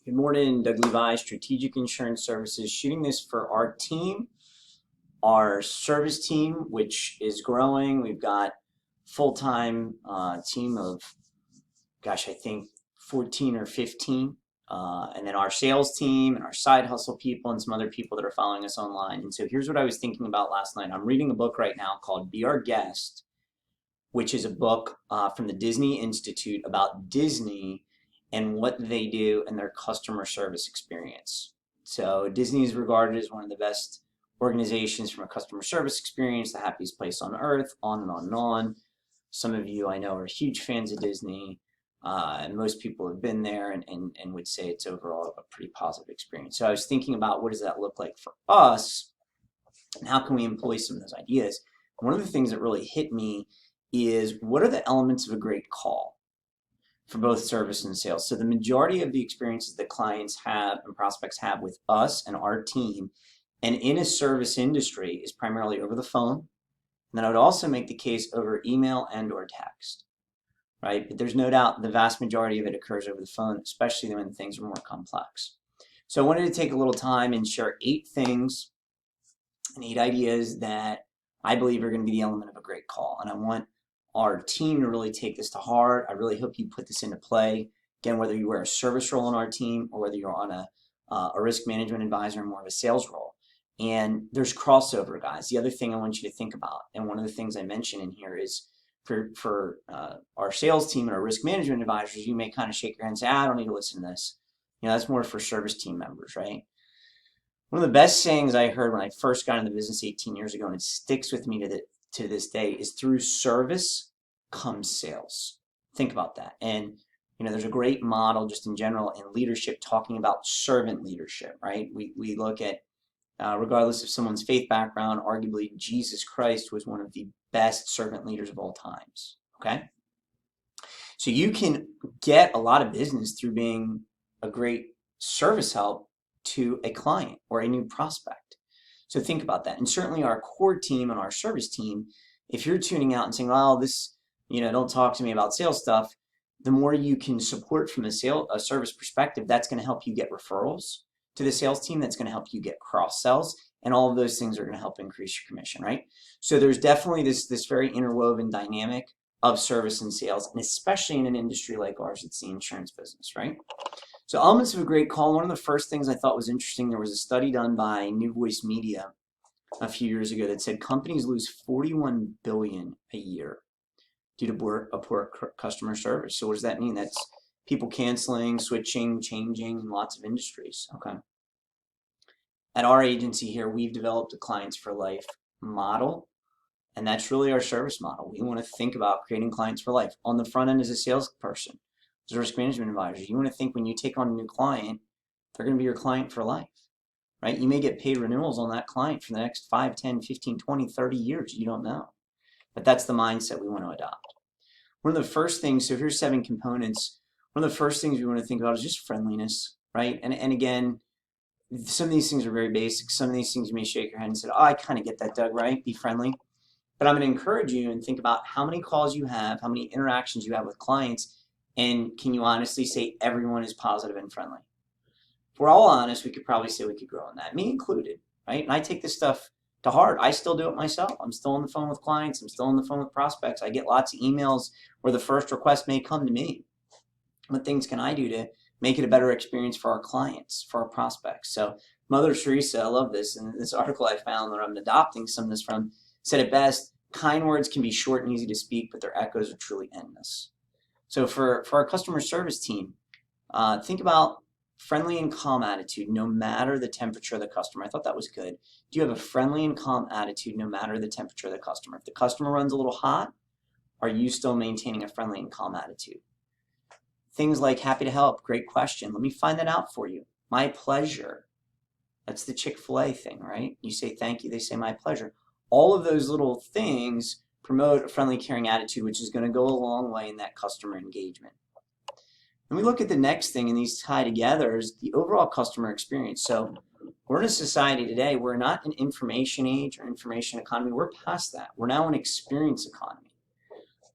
Good morning, Doug Levi, Strategic Insurance Services, shooting this for our team, our service team, which is growing. We've got full-time team of, I think 14 or 15, and then our sales team and our side hustle people and some other people that are following us online. And so here's what I was thinking about last night. I'm reading a book right now called Be Our Guest, which is a book from the Disney Institute about Disney and what they do and their customer service experience. So Disney is regarded as one of the best organizations from a customer service experience, the happiest place on earth, on and on and on. Some of you I know are huge fans of Disney, and most people have been there and would say it's overall a pretty positive experience. So I was thinking about what does that look like for us and how can we employ some of those ideas. One of the things that really hit me is what are the elements of a great call for both service and sales. So the majority of the experiences that clients have and prospects have with us and our team and in a service industry is primarily over the phone. And then I would also make the case over email and or text, right? But there's no doubt the vast majority of it occurs over the phone, especially when things are more complex. So I wanted to take a little time and share 8 things and 8 ideas that I believe are going to be the element of a great call. And I want our team to really take this to heart. I really hope you put this into play. Again, whether you wear a service role on our team or whether you're on a risk management advisor and more of a sales role. And there's crossover, guys. The other thing I want you to think about, and one of the things I mentioned in here is for our sales team and our risk management advisors, you may kind of shake your head and say, I don't need to listen to this. You know, that's more for service team members, right? One of the best sayings I heard when I first got into the business 18 years ago, and it sticks with me to this day, is through service comes sales. Think about that. And you know, there's a great model just in general in leadership talking about servant leadership, right? We look at, regardless of someone's faith background, arguably Jesus Christ was one of the best servant leaders of all times, okay? So you can get a lot of business through being a great service help to a client or a new prospect. So think about that. And certainly our core team and our service team, if you're tuning out and saying, oh, this, you know, don't talk to me about sales stuff, the more you can support from a service perspective, that's going to help you get referrals to the sales team. That's going to help you get cross sells, and all of those things are going to help increase your commission, right? So there's definitely this very interwoven dynamic of service and sales, and especially in an industry like ours, it's the insurance business, right? So elements of a great call. One of the first things I thought was interesting, there was a study done by New Voice Media a few years ago that said companies lose $41 billion a year due to poor customer service. So what does that mean? That's people canceling, switching, changing in lots of industries. Okay. At our agency here, we've developed a clients for life model, and that's really our service model. We want to think about creating clients for life. On the front end as a salesperson, as a risk management advisor, you want to think when you take on a new client, they're going to be your client for life, right? You may get paid renewals on that client for the next 5, 10, 15, 20, 30 years. You don't know. But that's the mindset we want to adopt. One of the first things, so here's 7 components. One of the first things we want to think about is just friendliness, right? And again, some of these things are very basic. Some of these things you may shake your head and say, oh, I kind of get that, Doug, right? Be friendly. But I'm going to encourage you and think about how many calls you have, how many interactions you have with clients, and can you honestly say everyone is positive and friendly? If we're all honest, we could probably say we could grow on that, me included, right? And I take this stuff to heart. I still do it myself. I'm still on the phone with clients. I'm still on the phone with prospects. I get lots of emails where the first request may come to me. What things can I do to make it a better experience for our clients, for our prospects? So Mother Teresa, I love this, and this article I found that I'm adopting some of this from, said it best, kind words can be short and easy to speak, but their echoes are truly endless. So for our customer service team, think about friendly and calm attitude no matter the temperature of the customer. I thought that was good. Do you have a friendly and calm attitude no matter the temperature of the customer? If the customer runs a little hot, are you still maintaining a friendly and calm attitude? Things like happy to help, great question. Let me find that out for you. My pleasure. That's the Chick-fil-A thing, right? You say thank you, they say my pleasure. All of those little things promote a friendly, caring attitude, which is going to go a long way in that customer engagement. And we look at the next thing, and these tie together, is the overall customer experience. So we're in a society today, we're not an information age or information economy. We're past that. We're now an experience economy,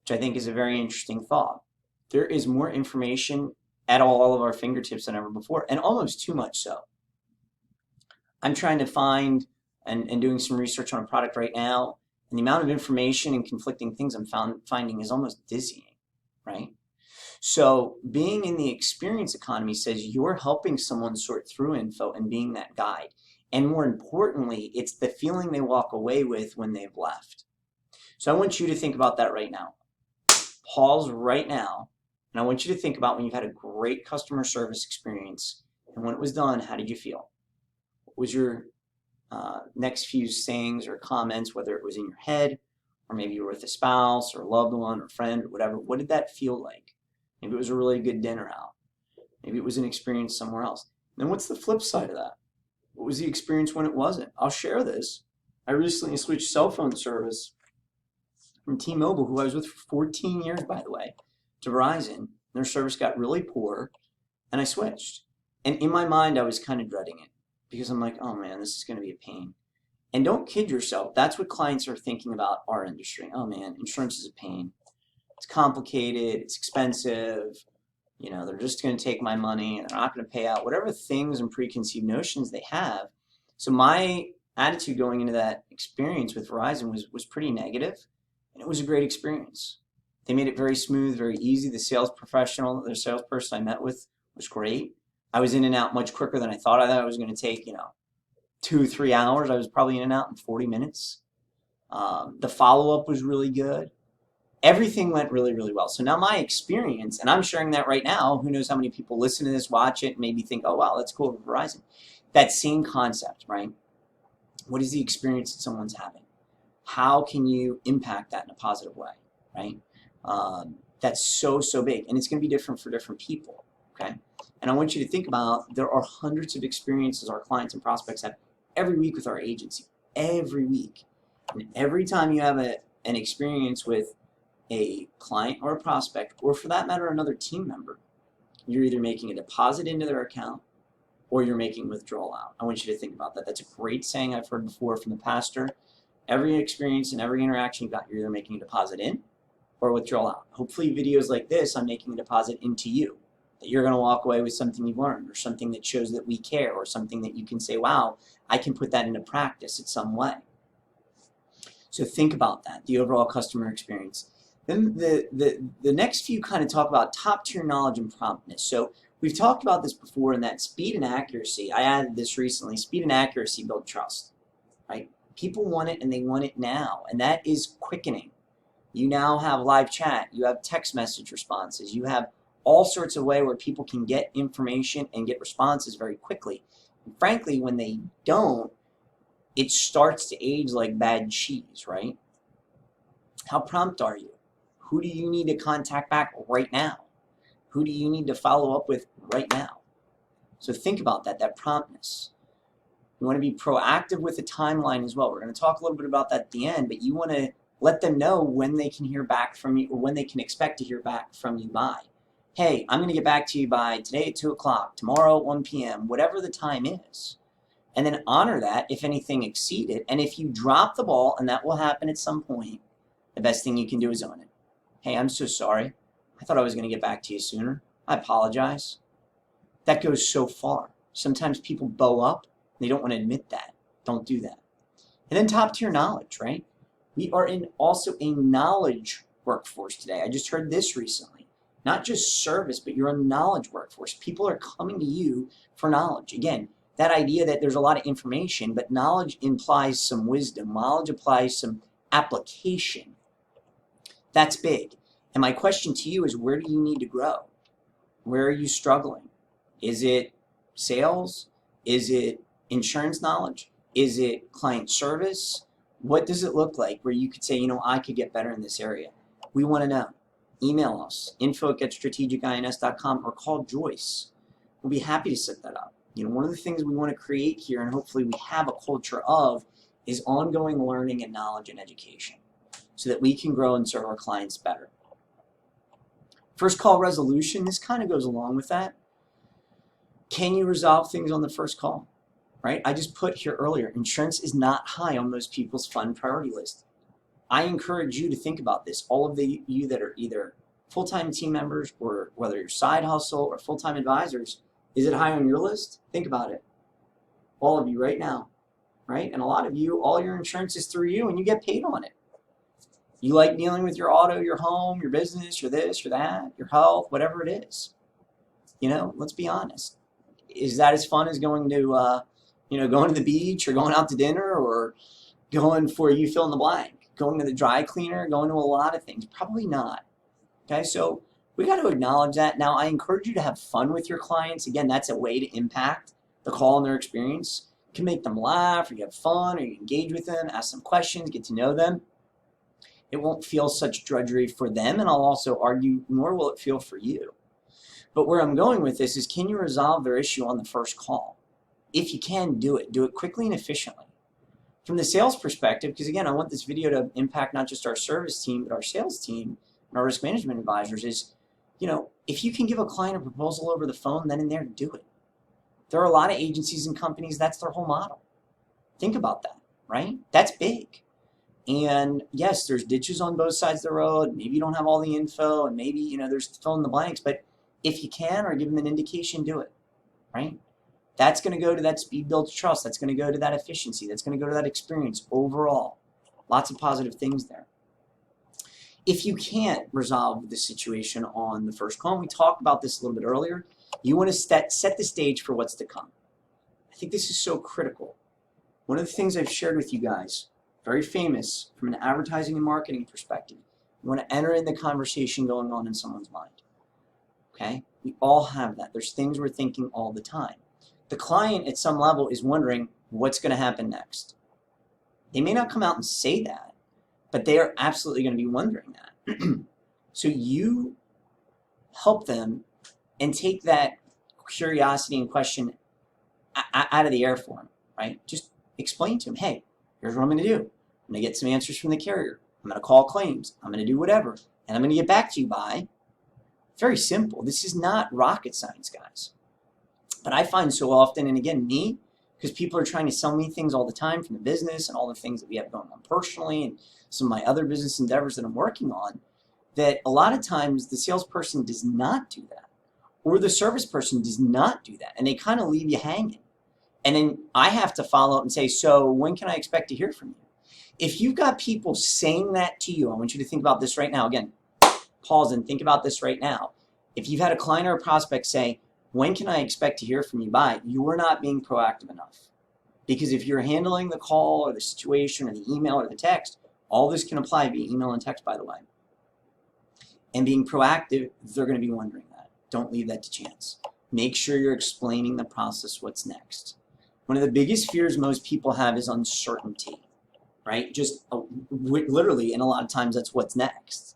which I think is a very interesting thought. There is more information at all of our fingertips than ever before, and almost too much so. I'm trying to find and doing some research on a product right now, and the amount of information and conflicting things I'm finding is almost dizzying, right? So being in the experience economy says you're helping someone sort through info and being that guide. And more importantly, it's the feeling they walk away with when they've left. So I want you to think about that right now. Pause right now, and I want you to think about when you've had a great customer service experience, and when it was done, how did you feel? What was your next few sayings or comments, whether it was in your head, or maybe you were with a spouse or a loved one or friend or whatever? What did that feel like? Maybe it was a really good dinner out. Maybe it was an experience somewhere else. And then what's the flip side of that? What was the experience when it wasn't? I'll share this. I recently switched cell phone service from T-Mobile, who I was with for 14 years, by the way, to Verizon. Their service got really poor, and I switched. And in my mind, I was kind of dreading it because I'm like, oh man, this is going to be a pain. And don't kid yourself. That's what clients are thinking about our industry. Oh man, insurance is a pain. It's complicated. It's expensive. You know, they're just going to take my money and they're not going to pay out, whatever things and preconceived notions they have. So my attitude going into that experience with Verizon was pretty negative, and it was a great experience. They made it very smooth, very easy. The salesperson I met with was great. I was in and out much quicker than I thought. I thought I was going to take, 2-3 hours. I was probably in and out in 40 minutes. The follow-up was really good. Everything went really, really well. So now my experience, and I'm sharing that right now, who knows how many people listen to this, watch it, and maybe think, oh, wow, that's cool with Verizon. That same concept, right? What is the experience that someone's having? How can you impact that in a positive way, right? That's so, so big. And it's going to be different for different people, okay? And I want you to think about there are hundreds of experiences our clients and prospects have every week with our agency, every week. And every time you have an experience with a client or a prospect, or for that matter, another team member, you're either making a deposit into their account or you're making withdrawal out. I want you to think about that. That's a great saying I've heard before from the pastor. Every experience and every interaction you've got, you're either making a deposit in or withdrawal out. Hopefully videos like this, I'm making a deposit into you, that you're going to walk away with something you've learned or something that shows that we care or something that you can say, wow, I can put that into practice in some way. So think about that, the overall customer experience. Then the next few kind of talk about top tier knowledge and promptness. So we've talked about this before in that speed and accuracy. I added this recently. Speed and accuracy build trust, right? People want it and they want it now, and that is quickening. You now have live chat, you have text message responses, you have all sorts of ways where people can get information and get responses very quickly. And frankly, when they don't, it starts to age like bad cheese, right? How prompt are you? Who do you need to contact back right now? Who do you need to follow up with right now? So think about that promptness. You want to be proactive with the timeline as well. We're going to talk a little bit about that at the end, but you want to let them know when they can hear back from you or when they can expect to hear back from you by. Hey, I'm going to get back to you by today at 2 o'clock, tomorrow at 1 p.m., whatever the time is. And then honor that if anything exceeded. And if you drop the ball, and that will happen at some point, the best thing you can do is own it. Hey, I'm so sorry. I thought I was going to get back to you sooner. I apologize. That goes so far. Sometimes people bow up. They don't want to admit that. Don't do that. And then top tier knowledge, right? We are in also a knowledge workforce today. I just heard this recently. Not just service, but you're a knowledge workforce. People are coming to you for knowledge. Again, that idea that there's a lot of information, but knowledge implies some wisdom. Knowledge applies some application. That's big. And my question to you is, where do you need to grow? Where are you struggling? Is it sales? Is it insurance knowledge? Is it client service? What does it look like where you could say, I could get better in this area? We want to know. Email us, info@strategicins.com, or call Joyce. We'll be happy to set that up. One of the things we want to create here, and hopefully we have a culture of, is ongoing learning and knowledge and education so that we can grow and serve our clients better. First call resolution, this kind of goes along with that. Can you resolve things on the first call? Right? I just put here earlier, insurance is not high on most people's fund priority list. I encourage you to think about this. All of you that are either full-time team members, or whether you're side hustle or full-time advisors, is it high on your list? Think about it. All of you right now, right? And a lot of you, all your insurance is through you and you get paid on it. You like dealing with your auto, your home, your business, your this, your that, your health, whatever it is. You know, let's be honest. Is that as fun as going to, going to the beach or going out to dinner or going for you fill in the blank, going to the dry cleaner, going to a lot of things? Probably not. Okay, so we got to acknowledge that. Now, I encourage you to have fun with your clients. Again, that's a way to impact the call and their experience. You can make them laugh, or you have fun, or you engage with them, ask them questions, get to know them. It won't feel such drudgery for them, and I'll also argue, nor will it feel for you. But where I'm going with this is, can you resolve their issue on the first call? If you can, do it. Do it quickly and efficiently. From the sales perspective, because again, I want this video to impact not just our service team, but our sales team and our risk management advisors, is, if you can give a client a proposal over the phone, then and there, do it. There are a lot of agencies and companies, that's their whole model. Think about that, right? That's big. And yes, there's ditches on both sides of the road. Maybe you don't have all the info, and maybe, there's fill in the blanks. But if you can, or give them an indication, do it, right? That's going to go to that speed builds trust. That's going to go to that efficiency. That's going to go to that experience overall. Lots of positive things there. If you can't resolve the situation on the first call, and we talked about this a little bit earlier, you want to set the stage for what's to come. I think this is so critical. One of the things I've shared with you guys, very famous from an advertising and marketing perspective, you want to enter in the conversation going on in someone's mind. Okay? We all have that. There's things we're thinking all the time. The client at some level is wondering what's going to happen next. They may not come out and say that, but they are absolutely going to be wondering that. So you help them and take that curiosity and question out of the air for them, right? Just explain to them, hey, here's what I'm going to do. I'm going to get some answers from the carrier. I'm going to call claims. I'm going to do whatever. And I'm going to get back to you by. Very simple. This is not rocket science, guys. But I find so often, and again, me, because people are trying to sell me things all the time from the business and all the things that we have going on personally and some of my other business endeavors that I'm working on, that a lot of times the salesperson does not do that, or the service person does not do that, and they kind of leave you hanging. And then I have to follow up and say, so when can I expect to hear from you? If you've got people saying that to you, I want you to think about this right now. Again, pause and think about this right now. If you've had a client or a prospect say, when can I expect to hear from you by, you are not being proactive enough. Because if you're handling the call or the situation or the email or the text, all this can apply via email and text, by the way. And being proactive, they're going to be wondering that. Don't leave that to chance. Make sure you're explaining the process, what's next. One of the biggest fears most people have is uncertainty, right? Just literally, and a lot of times that's what's next.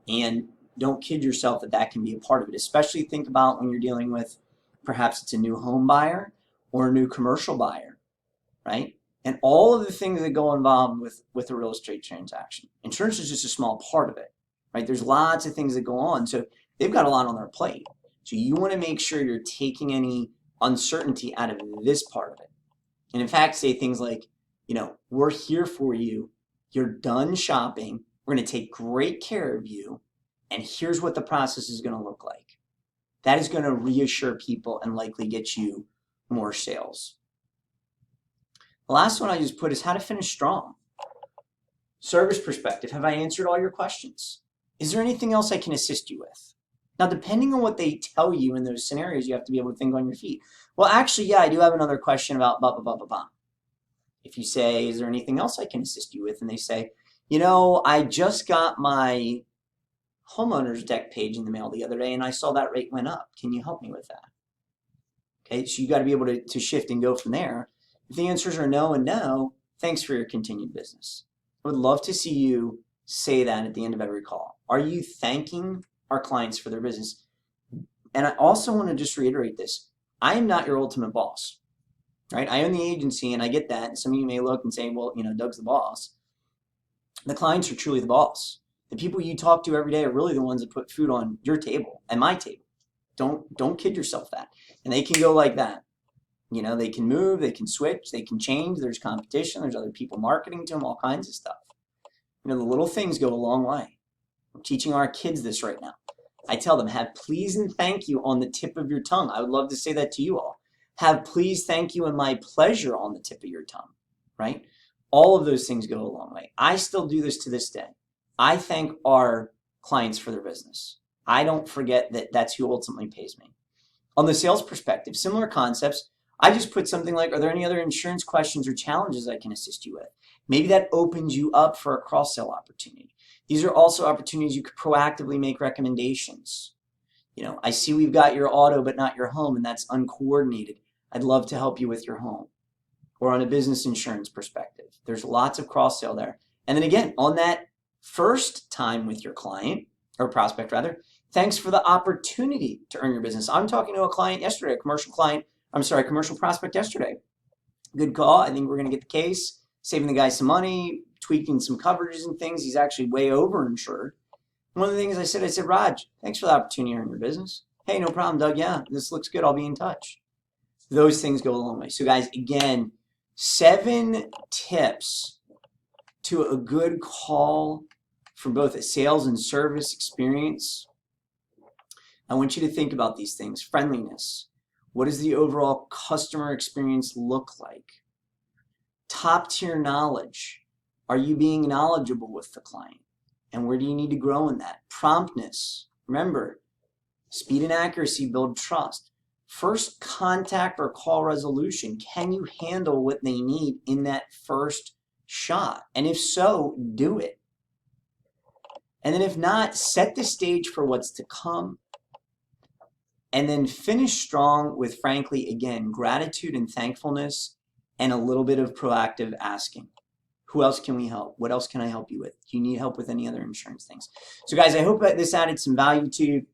And don't kid yourself that that can be a part of it. Especially think about when you're dealing with, perhaps it's a new home buyer or a new commercial buyer, right? And all of the things that go involved with a real estate transaction. Insurance is just a small part of it, right? There's lots of things that go on. So they've got a lot on their plate. So you want to make sure you're taking any uncertainty out of this part of it. And in fact, say things like, we're here for you. You're done shopping. We're going to take great care of you. And here's what the process is going to look like. That is going to reassure people and likely get you more sales. The last one I just put is how to finish strong. Service perspective. Have I answered all your questions? Is there anything else I can assist you with? Now, depending on what they tell you in those scenarios, you have to be able to think on your feet. Well, actually, yeah, I do have another question about blah, blah, blah, blah, blah. If you say, is there anything else I can assist you with? And they say, I just got my homeowner's deck page in the mail the other day, and I saw that rate went up. Can you help me with that? Okay, so you got to be able to shift and go from there. If the answers are no and no, thanks for your continued business. I would love to see you say that at the end of every call. Are you thanking our clients for their business? And I also want to just reiterate this. I am not your ultimate boss, right? I own the agency, and I get that. And some of you may look and say, well, Doug's the boss. The clients are truly the boss. The people you talk to every day are really the ones that put food on your table and my table. Don't kid yourself that. And they can go like that. They can move, they can switch, they can change. There's competition. There's other people marketing to them, all kinds of stuff. The little things go a long way. I'm teaching our kids this right now. I tell them, have please and thank you on the tip of your tongue. I would love to say that to you all. Have please, thank you, and my pleasure on the tip of your tongue, right? All of those things go a long way. I still do this to this day. I thank our clients for their business. I don't forget that that's who ultimately pays me. On the sales perspective, similar concepts. I just put something like, are there any other insurance questions or challenges I can assist you with? Maybe that opens you up for a cross-sell opportunity. These are also opportunities you could proactively make recommendations. You know, I see we've got your auto but not your home, and that's uncoordinated. I'd love to help you with your home. Or on a business insurance perspective, there's lots of cross-sell there. And then again, on that first time with your client, or prospect rather, thanks for the opportunity to earn your business. I'm talking to a client yesterday, commercial prospect yesterday. Good call. I think we're going to get the case, saving the guy some money, tweaking some coverages and things. He's actually way overinsured. One of the things I said, Raj, thanks for the opportunity to earn your business. Hey, no problem, Doug. Yeah, this looks good. I'll be in touch. Those things go a long way. So guys, again, 7 tips to a good call for both a sales and service experience. I want you to think about these things. Friendliness. What does the overall customer experience look like? Top tier knowledge. Are you being knowledgeable with the client? And where do you need to grow in that? Promptness. Remember, speed and accuracy build trust. First contact or call resolution. Can you handle what they need in that first shot? And if so, do it. And then if not, set the stage for what's to come. And then finish strong with, frankly, again, gratitude and thankfulness and a little bit of proactive asking. Who else can we help? What else can I help you with? Do you need help with any other insurance things? So guys, I hope that this added some value to you.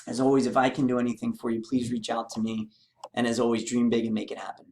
As always, if I can do anything for you, please reach out to me. And as always, dream big and make it happen.